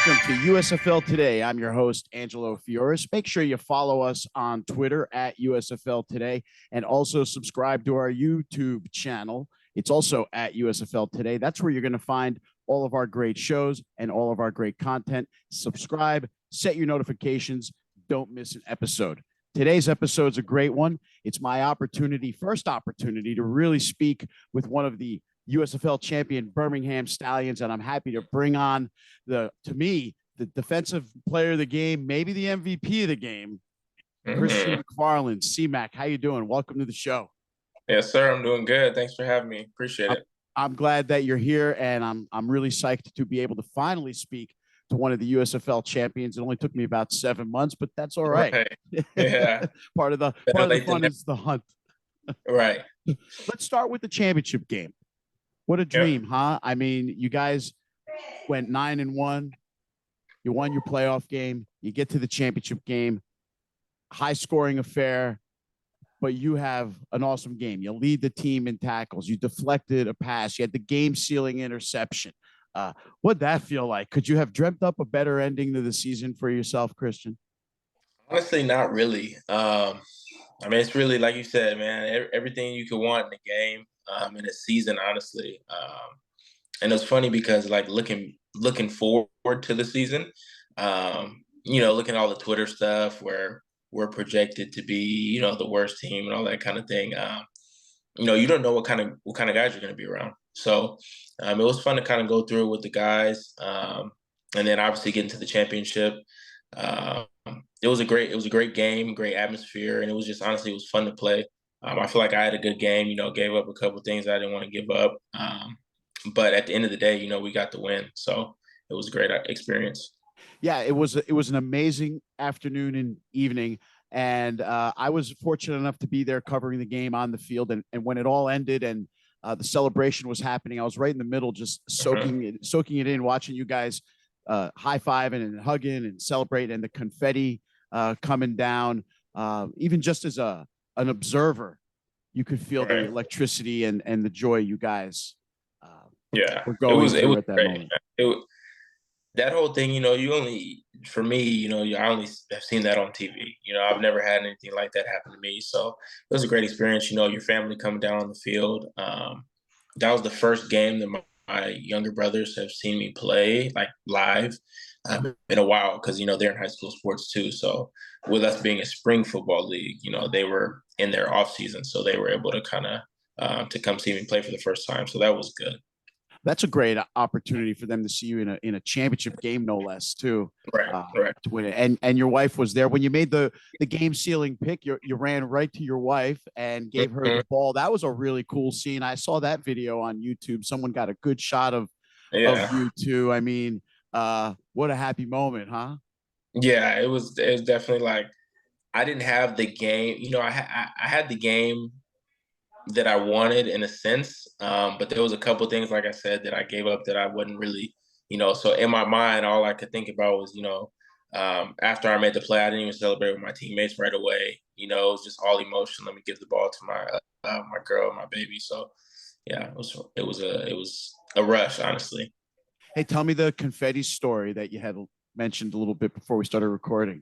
Welcome to USFL Today. I'm your host, Angelo. Make sure you follow us on Twitter at USFL Today and also subscribe to our YouTube channel. It's also at USFL Today. That's where you're going to find all of our great shows and all of our great content. Subscribe, set your notifications, don't miss an episode. Today's episode is a great one. It's my first opportunity to really speak with one of the USFL champion Birmingham Stallions, and I'm happy to bring on to me, the defensive player of the game, maybe the MVP of the game, Christian McFARLAND. C-Mac, how you doing? Welcome to the show. Yes, sir. I'm doing good. Thanks for having me. Appreciate it. I'm glad that you're here, and I'm really psyched to be able to finally speak to one of the USFL champions. It only took me about 7 months, but that's all right. Yeah. part of the fun is the hunt. Right. Let's start with the championship game. What a dream, huh? I mean, you guys went 9-1. You won your playoff game. You get to the championship game, high-scoring affair, but you have an awesome game. You lead the team in tackles. You deflected a pass. You had the game-sealing interception. What'd that feel like? Could you have dreamt up a better ending to the season for yourself, Christian? Honestly, not really. I mean, it's really, like you said, man, everything you could want in the game. In a season, honestly. And it's funny because like looking forward to the season, looking at all the Twitter stuff where we're projected to be, the worst team and all that kind of thing. You don't know what kind of guys you're going to be around. So it was fun to kind of go through with the guys, and then obviously get into the championship. It was a great game, great atmosphere, and it was fun to play. I feel like I had a good game, gave up a couple of things I didn't want to give up. But at the end of the day, we got the win. So it was a great experience. Yeah, it was an amazing afternoon and evening. And I was fortunate enough to be there covering the game on the field. And when it all ended and the celebration was happening, I was right in the middle, just soaking it in, watching you guys high-fiving and hugging and celebrating, and the confetti coming down. Even just as an observer, you could feel the electricity and the joy you guys were going through at that moment. That whole thing, I only have seen that on TV. I've never had anything like that happen to me. So it was a great experience. Your family coming down on the field. That was the first game that my younger brothers have seen me play like live in a while, because they're in high school sports too. So with us being a spring football league, they were in their off season, so they were able to kind of to come see me play for the first time. So that was good. That's a great opportunity for them to see you in a championship game, no less, too. Right. To win it. And your wife was there when you made the game sealing pick. You ran right to your wife and gave her the ball. That was a really cool scene. I saw that video on YouTube. Someone got a good shot of you two. I mean, what a happy moment, huh? Yeah, it was definitely like, I didn't have the game. I had the game that I wanted in a sense, but there was a couple things, like I said, that I gave up that I wasn't really, so in my mind, all I could think about was, after I made the play, I didn't even celebrate with my teammates right away. It was just all emotion. Let me give the ball to my girl, my baby. So yeah, it was a rush, honestly. Hey, tell me the confetti story that you had mentioned a little bit before we started recording.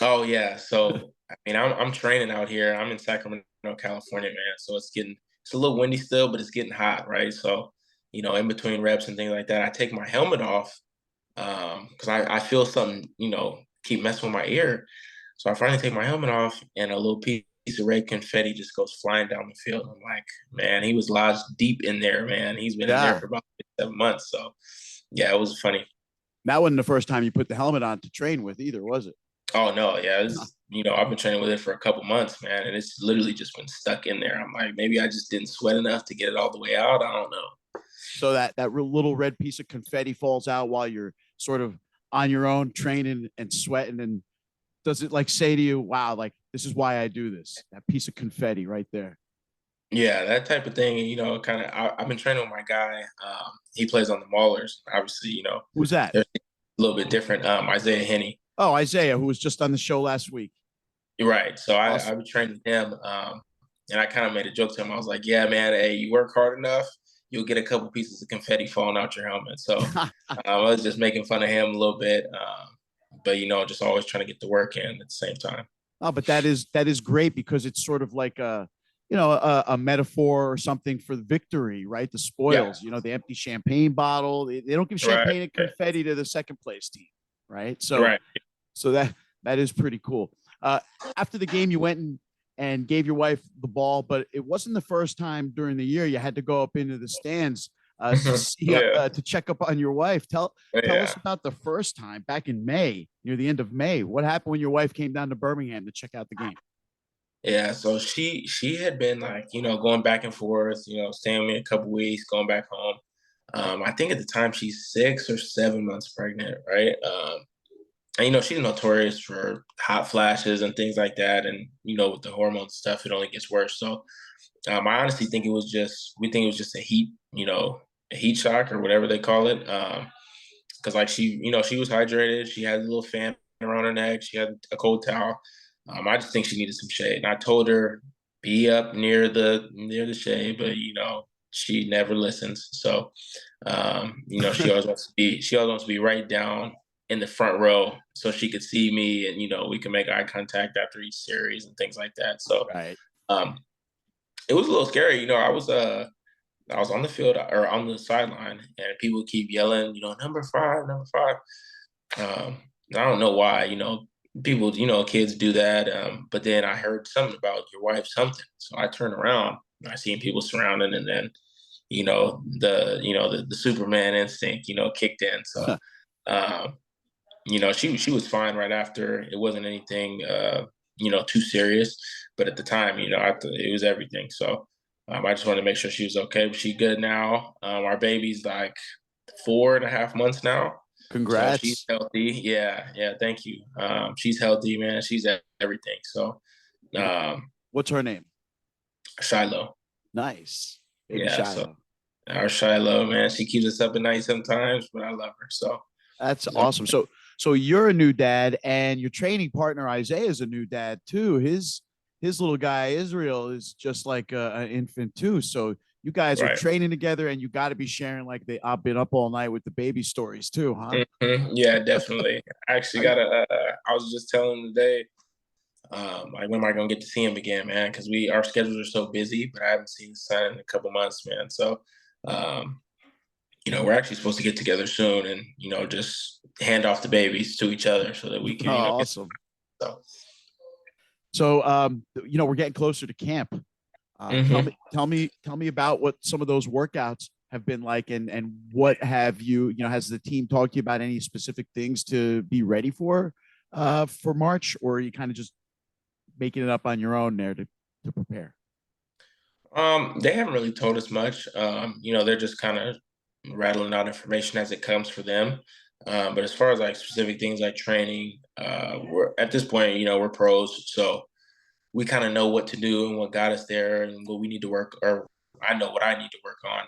Oh yeah. So, I mean, I'm training out here. I'm in Sacramento, California, man. So it's a little windy still, but it's getting hot, right? So, in between reps and things like that, I take my helmet off because I feel something, keep messing with my ear. So I finally take my helmet off, and a little piece of red confetti just goes flying down the field. I'm like, man, he was lodged deep in there, man. He's been in there for about 7 months. So yeah, it was funny. That wasn't the first time you put the helmet on to train with either, was it? Oh no, yeah. I've been training with it for a couple months, man, and it's literally just been stuck in there. I'm like, maybe I just didn't sweat enough to get it all the way out. I don't know. So that little red piece of confetti falls out while you're sort of on your own training and sweating. And does it like say to you, wow, like this is why I do this? That piece of confetti right there. Yeah, that type of thing, kind of. I've been training with my guy. He plays on the Maulers. Obviously, Who's that? they're a little bit different. Isaiah Henney. Oh, Isaiah, who was just on the show last week. You're right. So Awesome. I've been training him, and I kind of made a joke to him. I was like, "Yeah, man, hey, you work hard enough, you'll get a couple pieces of confetti falling out your helmet. So I was just making fun of him a little bit, but just always trying to get the work in at the same time. Oh, but that is great because it's sort of like a metaphor or something for the victory, right? The Yeah, spoils, the empty champagne bottle. They don't give right, champagne and confetti to the second place team, right? So right. so that is pretty cool. Uh, After the game, you went and gave your wife the ball, but it wasn't the first time during the year you had to go up into the stands to see Yeah, to check up on your wife. Tell us yeah. about the first time back in May, near the end of May. What happened when your wife came down to Birmingham to check out the game? Yeah, so she had been like, going back and forth, staying with me a couple weeks, going back home. I think at the time she's 6 or 7 months pregnant, right? And she's notorious for hot flashes and things like that. And with the hormone stuff, it only gets worse. So I honestly think we think it was just a heat shock or whatever they call it. Because like she was hydrated, she had a little fan around her neck, she had a cold towel. I just think she needed some shade, and I told her be up near the shade, but she never listens. So she always wants to be right down in the front row so she could see me, and we can make eye contact after each series and things like that. So Right. um, it was a little scary. I was on the field or on the sideline, and people keep yelling, number five, number five. I don't know why, people, kids do that. But then I heard something about your wife something. So I turned around, and I seen people surrounding, and then, the Superman instinct, kicked in. So, um, she was fine right after. It wasn't anything, too serious. But at the time, it was everything. So I just wanted to make sure she was okay. But she's good now. Our baby's like 4.5 months now. So she's Congrats. healthy. Yeah, yeah. Thank you. She's healthy, man. She's everything. So, um, What's her name? Shiloh. Nice. Baby Yeah. So Shiloh. our Shiloh, man, she keeps us up at night sometimes, but I love her. So That's awesome. So you're a new dad, and your training partner Isaiah is a new dad too. His little guy Israel is just like an infant too. So you guys are right. training together, and you got to be sharing like I've been up all night with the baby stories too, huh? Yeah, definitely. I actually I got a. I was just telling him today. Like when am I gonna get to see him again, man? Because our schedules are so busy, but I haven't seen his son in a couple months, man. So, um, we're actually supposed to get together soon, and just hand off the babies to each other so that we oh, can, get awesome. so. So we're getting closer to camp. Hmm. Tell me about what some of those workouts have been like, and what have has the team talked to you about any specific things to be ready for March, or are you kind of just making it up on your own there to prepare? They haven't really told us much. They're just kind of rattling out information as it comes for them. But as far as like specific things like training, we're at this point, we're pros, so we kind of know what to do and what got us there and what we need to work, or I know what I need to work on.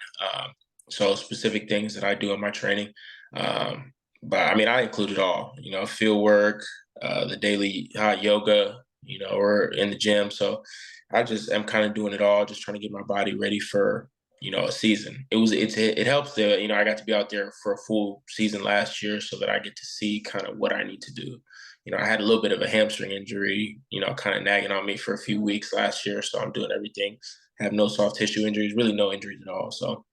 So specific things that I do in my training. But I mean, I include it all, field work, the daily hot yoga, or in the gym. So I just am kind of doing it all, just trying to get my body ready for, a season. It helps that, I got to be out there for a full season last year so that I get to see kind of what I need to do. I had a little bit of a hamstring injury, kind of nagging on me for a few weeks last year. So I'm doing everything. I have no soft tissue injuries, really no injuries at all. So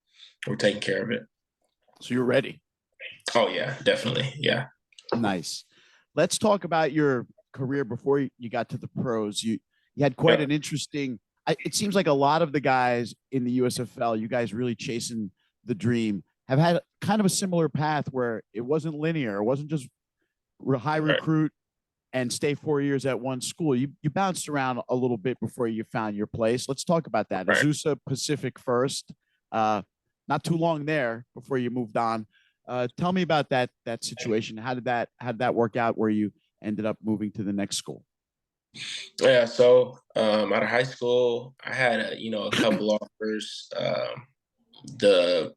we're taking care of it. So you're ready. Oh yeah, definitely. Yeah. Nice. Let's talk about your career before you got to the pros. You had quite Yep. an interesting. It seems like a lot of the guys in the USFL, you guys really chasing the dream, have had kind of a similar path where it wasn't linear. It wasn't just high Right. recruit and stay 4 years at one school. You bounced around a little bit before you found your place. Let's talk about that. Right. Azusa Pacific first, uh, not too long there before you moved on. Tell me about that situation. How did that work out where you ended up moving to the next school? Yeah. So out of high school, I had a couple offers. The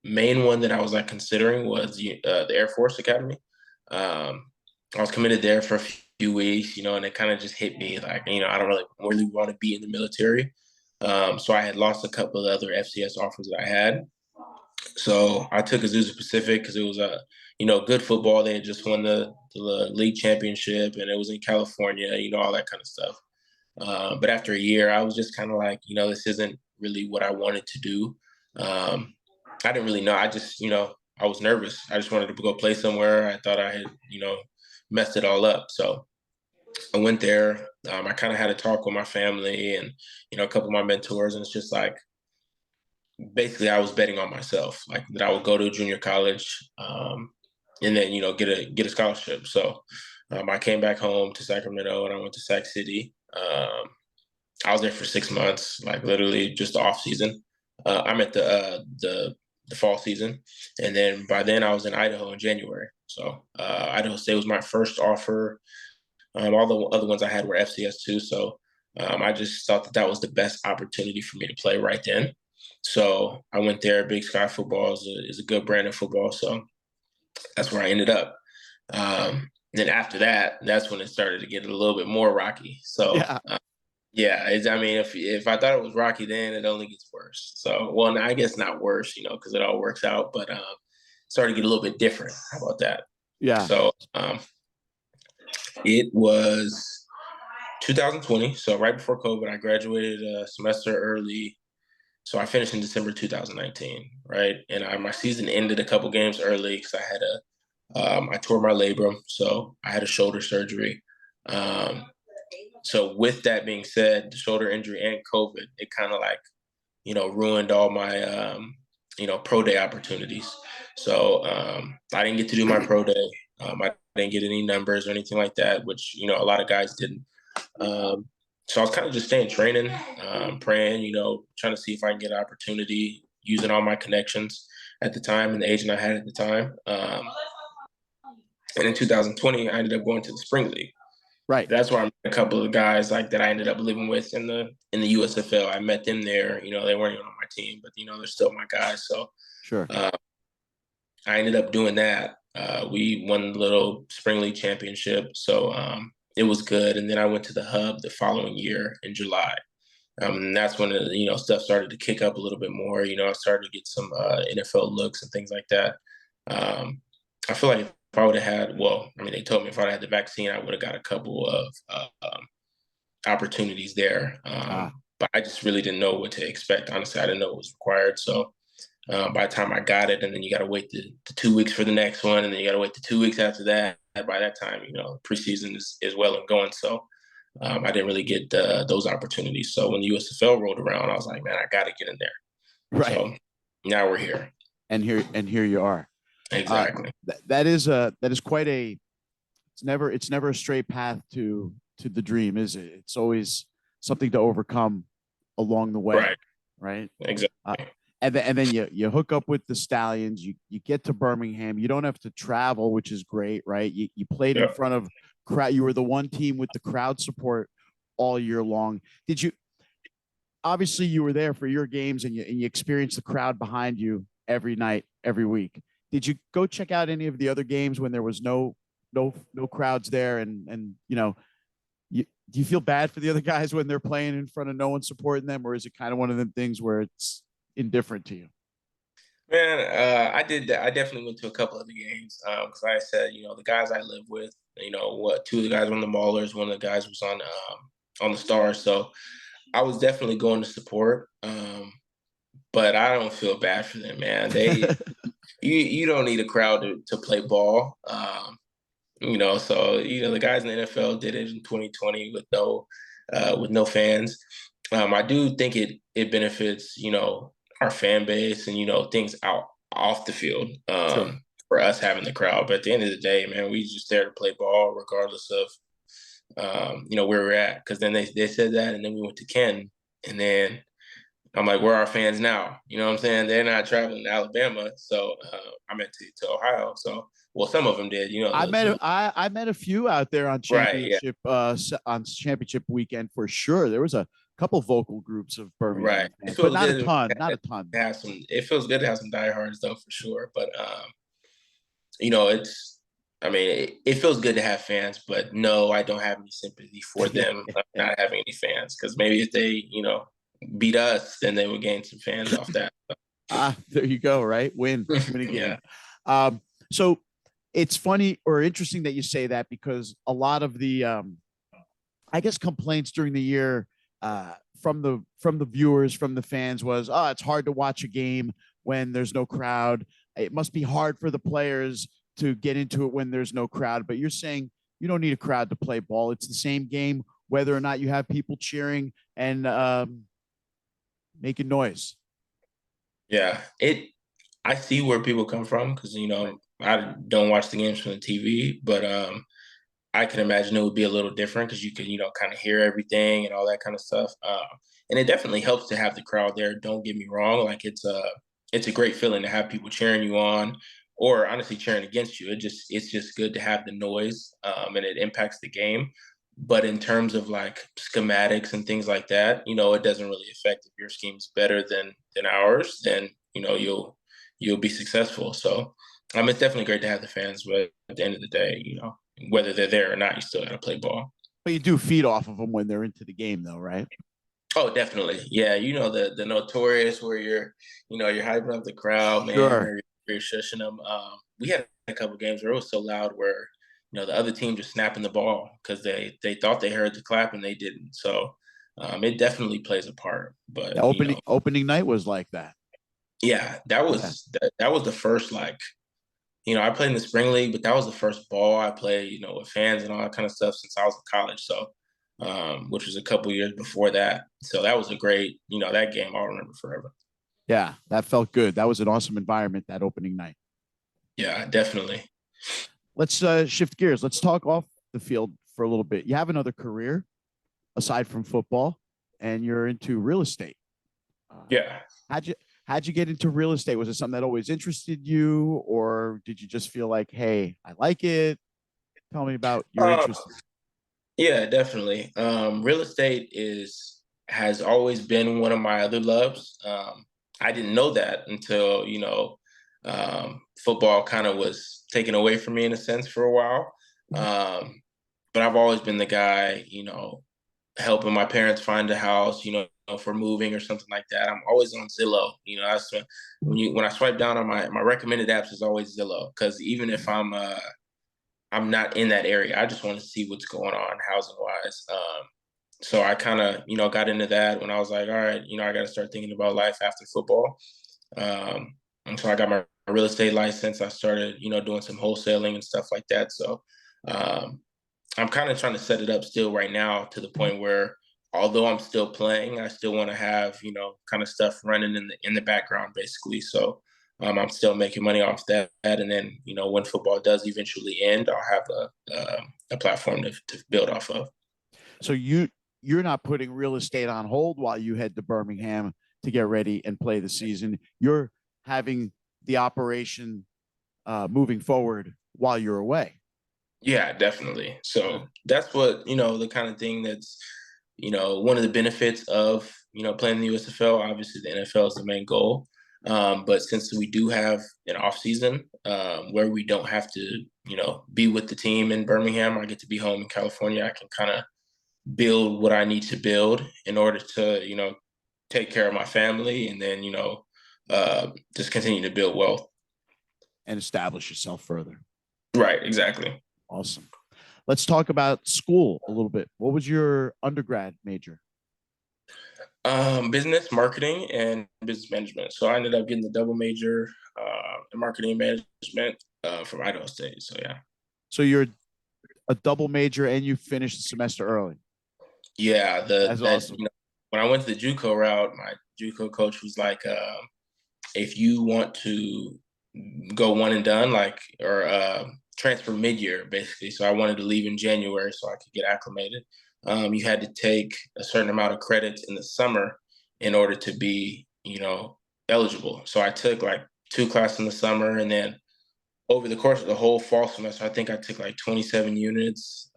main one that I was like considering was the Air Force Academy. Um, I was committed there for a few weeks, and it kind of just hit me like, I don't really want to be in the military. So I had lost a couple of other FCS offers that I had. So I took Azusa Pacific because it was a, good football. They had just won the league championship, and it was in California, all that kind of stuff. But after a year, I was just kind of like, this isn't really what I wanted to do. I didn't really know. I just, I was nervous. I just wanted to go play somewhere. I thought I had, messed it all up. So I went there. I kind of had a talk with my family and, a couple of my mentors, and it's just like, basically I was betting on myself, like that I would go to junior college, and then, get a scholarship. So I came back home to Sacramento and I went to Sac City. I was there for 6 months, like literally just the off season. I'm at the fall season, and then by then I was in Idaho in January. So Idaho State was my first offer. All the other ones I had were FCS too. So I just thought that was the best opportunity for me to play right then. So I went there. Big Sky Football is a good brand of football. So that's where I ended up. Then after that, that's when it started to get a little bit more rocky. So Yeah. yeah, I mean, if I thought it was rocky, then it only gets worse. So, well, I guess not worse, because it all works out, but started to get a little bit different. How about that? Yeah. So it was 2020, so right before COVID. I graduated a semester early, so I finished in December 2019, right? And my season ended a couple games early because I tore my labrum, so I had a shoulder surgery. So with that being said, the shoulder injury and COVID, it kind of like, ruined all my, pro day opportunities. So I didn't get to do my pro day. I didn't get any numbers or anything like that, which, a lot of guys didn't. So I was kind of just staying training, praying, trying to see if I can get an opportunity, using all my connections at the time and the agent I had at the time. And in 2020, I ended up going to the spring league. Right. That's where I met a couple of guys like that I ended up living with in the USFL. I met them there. They weren't even on my team, but they're still my guys. So Sure. I ended up doing that. We won the little spring league championship, so it was good. And then I went to the hub the following year in July. And that's when stuff started to kick up a little bit more. I started to get some NFL looks and things like that. I feel like if I would have had, they told me if I had the vaccine, I would have got a couple of opportunities there. But I just really didn't know what to expect. Honestly, I didn't know what was required. So by the time I got it, and then you got to wait the 2 weeks for the next one, and then you got to wait the 2 weeks after that. By that time, preseason is well and going. So I didn't really get those opportunities. So when the USFL rolled around, I was like, man, I got to get in there. Right. So now we're here. And here you are. Exactly. That is quite a. It's never a straight path to the dream, is it? It's always something to overcome along the way. Right. Right. Exactly. And then you hook up with the Stallions. You get to Birmingham. You don't have to travel, which is great, right? You played in front of crowd. You were the one team with the crowd support all year long. Did you? Obviously, you were there for your games, and you experienced the crowd behind you every night, every week. Did you go check out any of the other games when there was no crowds there? And do you feel bad for the other guys when they're playing in front of no one supporting them, or is it kind of one of them things where it's indifferent to you? Man, I did that. I definitely went to a couple of the games because, like I said, the guys I live with, two of the guys were on the Maulers, one of the guys was on the Stars. So I was definitely going to support, but I don't feel bad for them, man. You don't need a crowd to play ball, So the guys in the NFL did it in 2020 with no fans. I do think it benefits our fan base and things out off the field Sure. for us having the crowd. But at the end of the day, man, we just there to play ball regardless of where we're at. Because then they said that, and then we went to Ken, and then I'm like, where are our fans now? You know what I'm saying? They're not traveling to Alabama, so I meant to Ohio. So, well, some of them did. I met a few out there on championship on championship weekend for sure. There was a couple vocal groups of Birmingham fans, but not a ton. Not a ton. It feels good to have some diehards though, for sure. But it's. I mean, it feels good to have fans, but no, I don't have any sympathy for them not having any fans because maybe if they, beat us, then they would gain some fans off that. There you go. Right. Win a game. Yeah. So it's funny or interesting that you say that, because a lot of the, I guess, complaints during the year, from the viewers, from the fans was, oh, it's hard to watch a game when there's no crowd. It must be hard for the players to get into it when there's no crowd. But you're saying you don't need a crowd to play ball. It's the same game, whether or not you have people cheering and making noise. Yeah. I see where people come from because, I don't watch the games from the TV, but I can imagine it would be a little different because you can, kind of hear everything and all that kind of stuff. And it definitely helps to have the crowd there. Don't get me wrong; like it's a great feeling to have people cheering you on, or honestly cheering against you. It's just good to have the noise, and it impacts the game. But in terms of like schematics and things like that, it doesn't really affect if your scheme's better than ours. Then you'll be successful. So, it's definitely great to have the fans, but at the end of the day, whether they're there or not, you still got to play ball. But you do feed off of them when they're into the game, though, right? Oh, definitely. Yeah, the notorious where you're hyping up the crowd, man, Sure. or you're shushing them. We had a couple games where it was so loud where the other team just snapping the ball because they thought they heard the clap and they didn't. So it definitely plays a part. The But opening night was like that. yeah, that Yeah. was that was the first like I played in the spring league, but that was the first ball I played, with fans and all that kind of stuff since I was in college. So, which was a couple years before that. So that was a great, that game I'll remember forever. Yeah, that felt good. That was an awesome environment that opening night. Yeah, definitely. Let's shift gears. Let's talk off the field for a little bit. You have another career aside from football, and you're into real estate. Yeah. How'd you how'd you get into real estate? Was it something that always interested you, or did you just feel like, hey, I like it? Tell me about your Uh, interest. yeah, definitely. Real estate has always been one of my other loves. I didn't know that until football kind of was taken away from me in a sense for a while. Um, but I've always been the guy, helping my parents find a house, for moving or something like that. I'm always on Zillow. That's when I swipe down on my recommended apps is always Zillow because even if I'm not in that area, I just want to see what's going on housing wise. So I kind of got into that when I was like, all right, I got to start thinking about life after football. And so I got my real estate license. I started doing some wholesaling and stuff like that. So um, I'm kind of trying to set it up still right now to the point where although I'm still playing, I still want to have, kind of stuff running in the background basically. So I'm still making money off that. And then, when football does eventually end, I'll have a platform to build off of. So you're not putting real estate on hold while you head to Birmingham to get ready and play the season. You're having the operation moving forward while you're away. Yeah, definitely. So that's what, the kind of thing that's, one of the benefits of, playing the USFL. Obviously, the NFL is the main goal. But since we do have an off season where we don't have to, be with the team in Birmingham, I get to be home in California. I can kind of build what I need to build in order to, take care of my family and then, just continue to build wealth. And establish yourself further. Right, exactly. Awesome. Let's talk about school a little bit. What was your undergrad major? Business, marketing, and business management. So I ended up getting the double major in marketing and management from Idaho State. So yeah. So you're a double major and you finished the semester early. Yeah, That's awesome. when I went to the JUCO route, my JUCO coach was like, if you want to go one and done, like or transfer mid year, basically. So I wanted to leave in January so I could get acclimated. You had to take a certain amount of credits in the summer in order to be, eligible. So I took like 2 classes in the summer, and then over the course of the whole fall semester, I think I took like 27 units.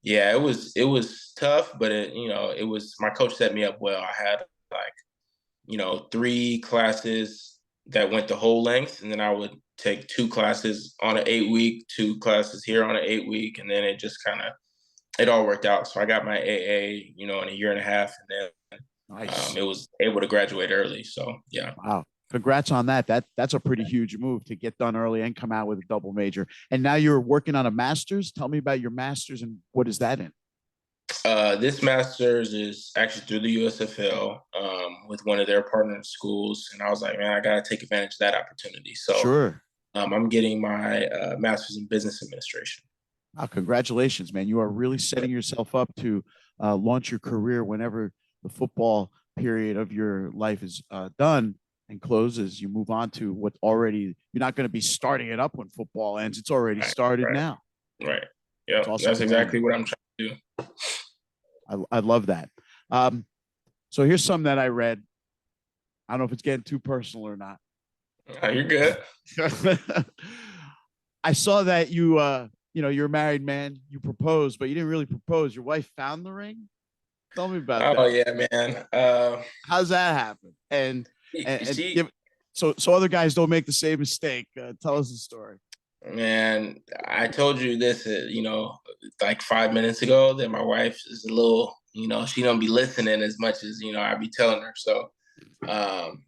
Yeah, it was tough, but it was my coach set me up well. I had like 3 classes that went the whole length, and then I would take 2 classes on an 8 week, 2 classes here on an 8 week, and then it just kind of it all worked out. So I got my AA, in a year and a half, and then Nice. it was able to graduate early. So yeah. Wow. Congrats on that. That's a pretty huge move to get done early and come out with a double major. And now you're working on a master's. Tell me about your master's and what is that in? This master's is actually through the USFL with one of their partner schools, and I was like, man, I gotta take advantage of that opportunity. So Sure. I'm getting my master's in business administration. Wow, congratulations, man. You are really setting yourself up to launch your career whenever the football period of your life is done and closes. You move on to what already, you're not going to be starting it up when football ends. It's already Right, started right, now. right. It's Yeah, awesome that's plan. exactly what I'm trying to do. I love that. Um, so here's some that I read. I don't know if it's getting too personal or not. You're good. I saw that you're a married man. You proposed, but you didn't really propose. Your wife found the ring. Tell me about Oh that. yeah, man. How's that happen? And She give so other guys don't make the same mistake. Tell us the story. Man, I told you this, like 5 minutes ago that my wife is a little, she don't be listening as much as, I be telling her. So um,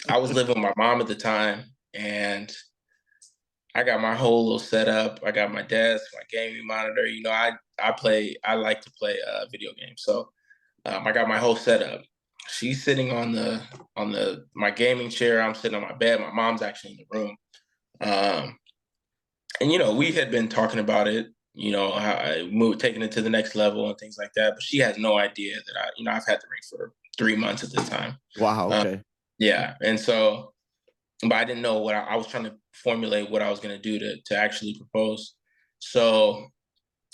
I was living with my mom at the time, and I got my whole little setup. I got my desk, my gaming monitor. I like to play video games. So I got my whole setup. She's sitting on my gaming chair. I'm sitting on my bed. My mom's actually in the room. Um, and we had been talking about it, how I moved, taking it to the next level and things like that. But she has no idea that I've had the ring for 3 months at the time. Wow. Um, Okay. yeah, and so, but I didn't know what I was trying to formulate what I was going to do to actually propose. So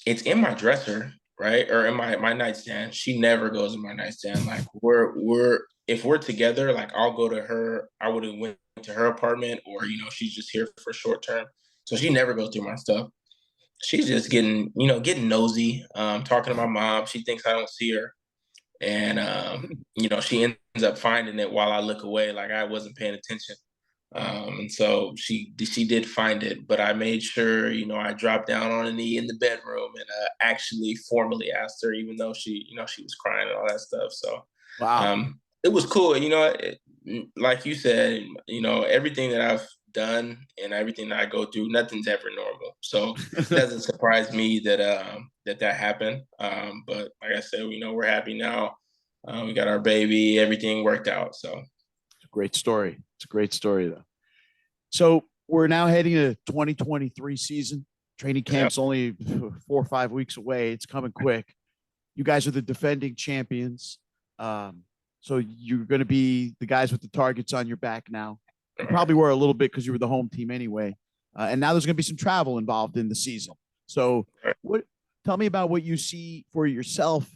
it's in my dresser, right, or in my nightstand. She never goes in my nightstand. Like we're if we're together, like I'll go to her. I would have went to her apartment, or she's just here for short term. So she never goes through my stuff. She's just getting nosy, talking to my mom. She thinks I don't see her. And she ends up finding it while I look away, like I wasn't paying attention. And so she did find it, but I made sure, I dropped down on a knee in the bedroom and actually formally asked her, even though she was crying and all that stuff. So Wow. it was cool. Like you said, everything that I've done and everything that I go through, nothing's ever normal. So it doesn't surprise me that happened. But like I said, we're happy now. We got our baby. Everything worked out. So Great story. It's a great story though. So we're now heading to 2023 season. Training yeah. camp's only 4 or 5 weeks away. It's coming quick. You guys are the defending champions. So you're going to be the guys with the targets on your back now. You probably were a little bit because you were the home team anyway. And now there's going to be some travel involved in the season. So tell me about what you see for yourself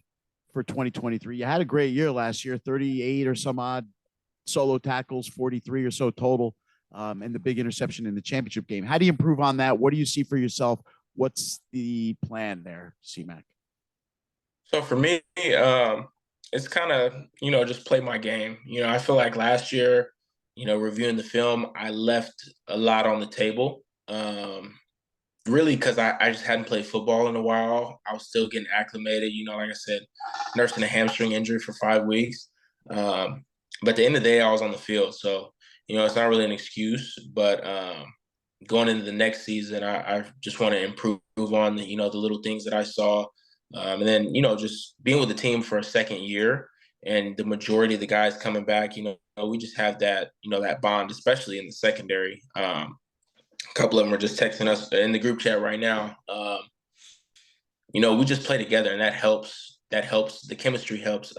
for 2023. You had a great year last year, 38 or some odd solo tackles, 43 or so total, and the big interception in the championship game. How do you improve on that? What do you see for yourself? What's the plan there, C-Mac? So for me, it's kind of, just play my game. I feel like last year, reviewing the film, I left a lot on the table. Really, because I just hadn't played football in a while. I was still getting acclimated. Like I said, nursing a hamstring injury for 5 weeks. But at the end of the day, I was on the field. So, it's not really an excuse. But going into the next season, I just want to improve on the little things that I saw. And then, just being with the team for a second year and the majority of the guys coming back, we just have that, that bond, especially in the secondary. A couple of them are just texting us in the group chat right now. We just play together, and that helps. That helps. The chemistry helps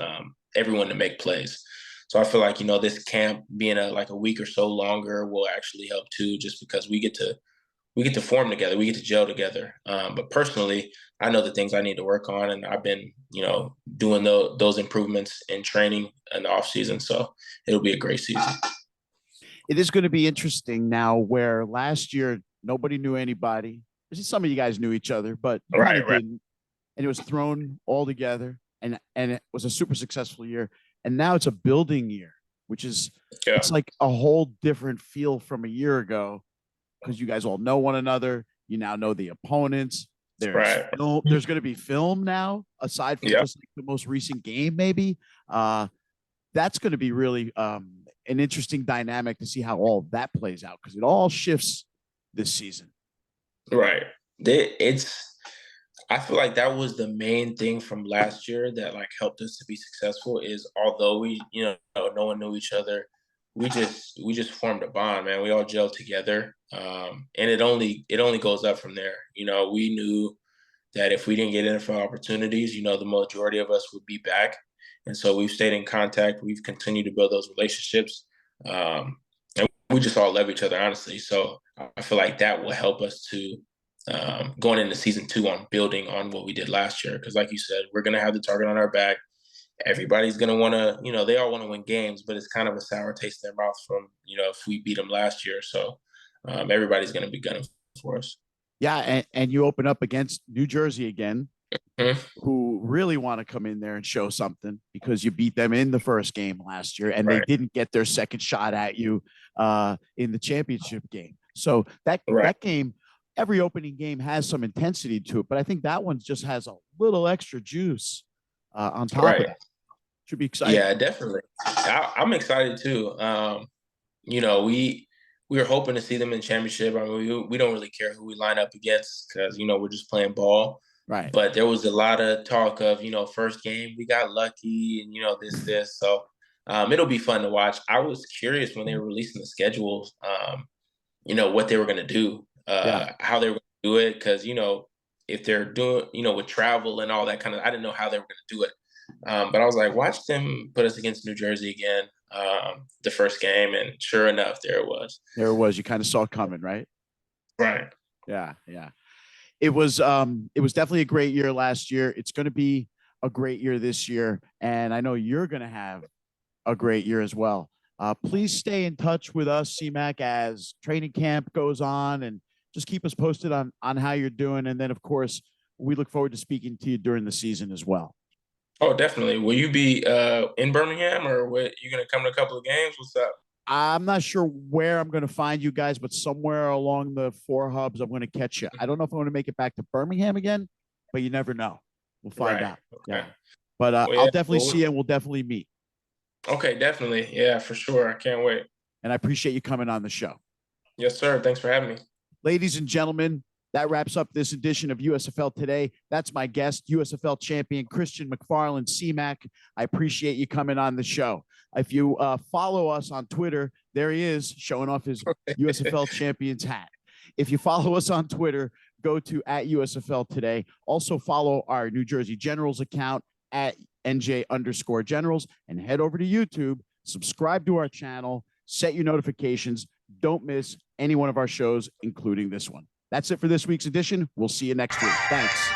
everyone to make plays. So I feel like this camp being a week or so longer will actually help too, just because we get to form together, we get to gel together. But personally, I know the things I need to work on, and I've been doing those improvements in training in the off season. So it'll be a great season. It is going to be interesting now where last year nobody knew anybody. Some of you guys knew each other, but you kind of Right. didn't. And it was thrown all together, and it was a super successful year. And now it's a building year, which is it's like a whole different feel from a year ago because you guys all know one another. You now know the opponents. There's going to be film now, aside from just like the most recent game, maybe. that's going to be really an interesting dynamic to see how all of that plays out, because it all shifts this season. Right. I feel like that was the main thing from last year that like helped us to be successful is although we, no one knew each other, we just formed a bond, man. We all gelled together. And it only goes up from there. We knew that if we didn't get NFL opportunities, the majority of us would be back. And so we've stayed in contact. We've continued to build those relationships. And we just all love each other, honestly. So I feel like that will help us to going into season 2 on building on what we did last year. Because like you said, we're going to have the target on our back. Everybody's going to want to, they all want to win games, but it's kind of a sour taste in their mouth from, if we beat them last year. So everybody's going to be gunning for us. Yeah, and you open up against New Jersey again, who really want to come in there and show something because you beat them in the first game last year, and they didn't get their second shot at you in the championship game. So that game, every opening game has some intensity to it, but I think that one just has a little extra juice on top of it. Should be exciting. Yeah, definitely. I'm excited too. We were hoping to see them in championship. I mean, we don't really care who we line up against because, we're just playing ball. Right. But there was a lot of talk of, first game, we got lucky and, this. So it'll be fun to watch. I was curious when they were releasing the schedules, what they were going to do, how they were going to do it. Because, if they're doing, with travel and all that kind of, I didn't know how they were going to do it. But I was like, watch them put us against New Jersey again, the first game. And sure enough, there it was. There it was. You kind of saw it coming, right? Right. Yeah. Yeah. It was definitely a great year last year. It's going to be a great year this year. And I know you're going to have a great year as well. Please stay in touch with us, CMAC, as training camp goes on, and just keep us posted on how you're doing. And then, of course, we look forward to speaking to you during the season as well. Oh, definitely. Will you be in Birmingham, or you going to come to a couple of games? What's up? I'm not sure where I'm going to find you guys, but somewhere along the 4 hubs, I'm going to catch you. I don't know if I'm going to make it back to Birmingham again, but you never know. We'll find out. Okay. Yeah. But I'll definitely see you, and we'll definitely meet. Okay, definitely. Yeah, for sure. I can't wait. And I appreciate you coming on the show. Yes, sir. Thanks for having me. Ladies and gentlemen, that wraps up this edition of USFL Today. That's my guest, USFL champion Christian McFarLand, CMAC. I appreciate you coming on the show. If you follow us on Twitter, there he is showing off his USFL Champions hat. If you follow us on Twitter, go to @USFL Today. Also follow our New Jersey Generals account @NJ_Generals, and head over to YouTube, subscribe to our channel, set your notifications. Don't miss any one of our shows, including this one. That's it for this week's edition. We'll see you next week. Thanks.